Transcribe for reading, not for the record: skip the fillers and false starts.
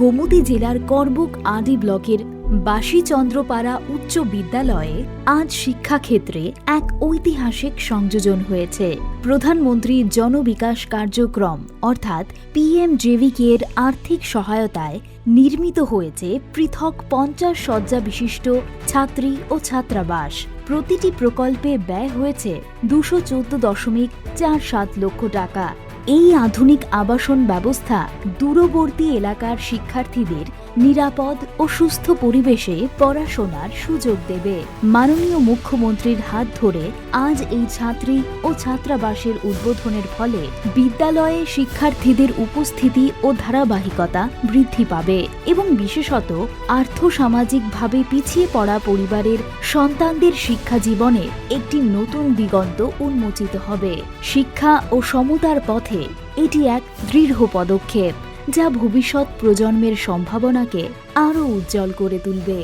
গোমতী জেলার করবুক আদি ব্লকের বাসীচন্দ্রপাড়া উচ্চ বিদ্যালয়ে আজ শিক্ষাক্ষেত্রে এক ঐতিহাসিক সংযোজন হয়েছে। প্রধানমন্ত্রী জনবিকাশ কার্যক্রম অর্থাৎ PMJVK এর আর্থিক সহায়তায় নির্মিত হয়েছে পৃথক 50 শয্যা বিশিষ্ট ছাত্রী ও ছাত্রাবাস। প্রতিটি প্রকল্পে ব্যয় হয়েছে 214.47 লক্ষ টাকা। এই আধুনিক আবাসন ব্যবস্থা দূরবর্তী এলাকার শিক্ষার্থীদের নিরাপদ ও সুস্থ পরিবেশে পড়াশোনার সুযোগ দেবে। মাননীয় মুখ্যমন্ত্রীর হাত ধরে আজ এই ছাত্রী ও ছাত্রাবাসের উদ্বোধনের ফলে বিদ্যালয়ে শিক্ষার্থীদের উপস্থিতি ও ধারাবাহিকতা বৃদ্ধি পাবে এবং বিশেষত আর্থসামাজিকভাবে পিছিয়ে পড়া পরিবারের সন্তানদের শিক্ষা জীবনে একটি নতুন দিগন্ত উন্মোচিত হবে। শিক্ষা ও সমতার পথে এটি এক দৃঢ় পদক্ষেপ, যা ভবিষ্যৎ প্রজন্মের সম্ভাবনাকে আরও উজ্জ্বল করে তুলবে।